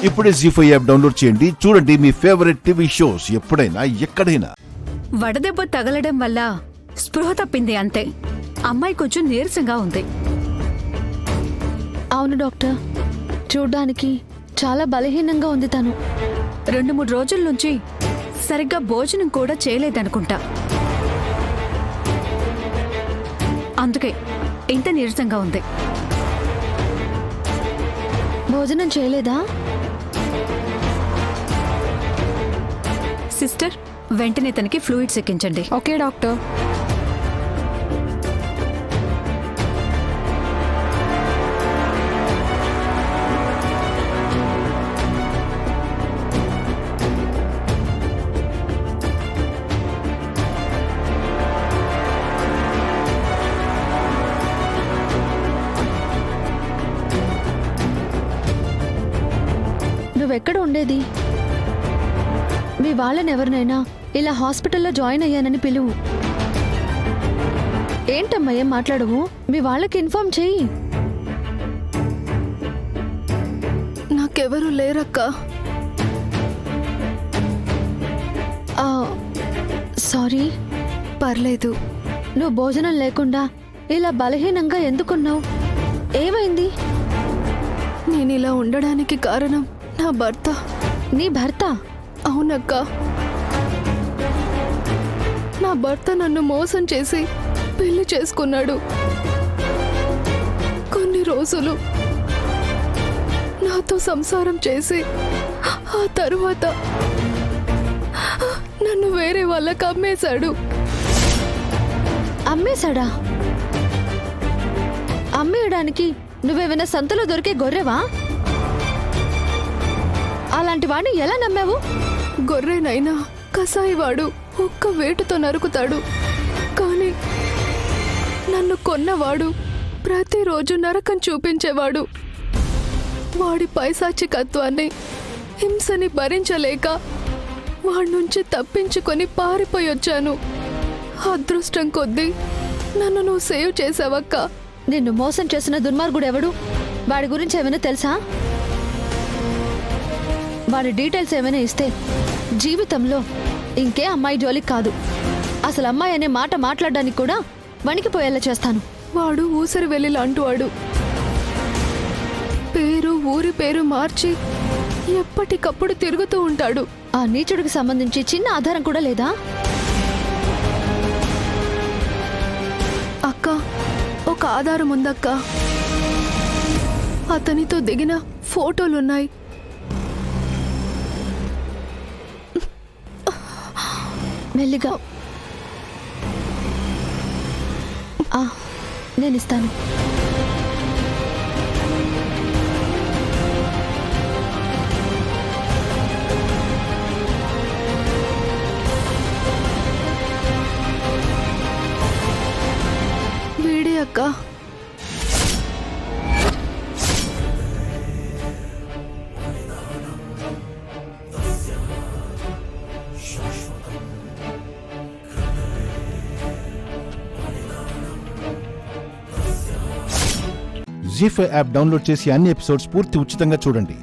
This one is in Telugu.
ఇప్పుడే జీ5 యాప్ డౌన్లోడ్ చేయండి. చూడండి మీ ఫేవరెట్ టీవీ షోస్ ఎప్పుడైనా ఎక్కడైనా. వడదెబ్బ తగలడం వల్ల స్పృహ తప్పింది అంతే. అమ్మాయి కొంచెం నీరసంగా ఉంది. అవును డాక్టర్, చూడ్డానికి చాలా బలహీనంగా ఉంది తను. 2-3 రోజుల నుంచి సరిగ్గా భోజనం కూడా చేయలేదనుకుంటా. అందుకే ఇంత నీరసంగా ఉంది. భోజనం చేయలేదా? సిస్టర్, వెంటనే తనకి ఫ్లూయిడ్స్ ఎక్కించండి. Okay doctor. నువ్వెక్కడ ఉండేది? మీ వాళ్ళని ఎవరినైనా ఇలా హాస్పిటల్లో జాయిన్ అయ్యానని పిలువు. ఏంటమ్మా ఏం మాట్లాడవు? మీ వాళ్ళకి ఇన్ఫార్మ్ చెయ్యి. నాకెవరూ లేరక్క. సారీ. పర్లేదు. నువ్వు భోజనం లేకుండా ఇలా బలహీనంగా ఎందుకున్నావు? ఏమైంది? నేనిలా ఉండడానికి కారణం నా భర్త. నీ భర్త? అవునక్క, నా భర్త నన్ను మోసం చేసి పెళ్లి చేసుకున్నాడు. కొన్ని రోజులు నాతో సంసారం చేసి ఆ తరువాత నన్ను వేరే వాళ్ళకి అమ్మేశాడు. అమ్మేశాడా? అమ్మేయడానికి నువ్వేమైనా సంతలో దొరికే గొర్రెవా? అలాంటి వాడిని ఎలా నమ్మావు? గొర్రెనైనా కసాయివాడు ఒక్క వేటుతో నరుకుతాడు. కానీ నన్ను కొన్నవాడు ప్రతిరోజు నరకం చూపించేవాడు. వాడి పైశాచికత్వాన్ని, హింసని భరించలేక వాడి నుంచి తప్పించుకొని పారిపోయొచ్చాను. అదృష్టం కొద్దీ నన్ను నువ్వు సేవ్ చేసావక్క. నిన్ను మోసం చేసిన దుర్మార్గుడు ఎవడు? వాడి గురించి ఏమైనా తెలుసా? వాడి డీటెయిల్స్ ఏమైనా ఇస్తే జీవితంలో ఇంకే అమ్మాయి జోలికి కాదు, అసలు అమ్మాయి అనే మాట మాట్లాడడానికి కూడా వణికిపోయేలా చేస్తాను. వాడు ఊసరి వెళ్ళి లాంటివాడు. పేరు, ఊరి పేరు మార్చి ఎప్పటికప్పుడు తిరుగుతూ ఉంటాడు. ఆ నీచుడికి సంబంధించి చిన్న ఆధారం కూడా లేదా? అక్క, ఒక ఆధారం ఉందక్క. అతనితో దిగిన ఫోటోలున్నాయి. మెల్లిగా. నేనిస్తాను. వీడే అక్క. జీ5 యాప్ డౌన్లోడ్ చేసి అన్ని ఎపిసోడ్స్ పూర్తి ఉచితంగా చూడండి.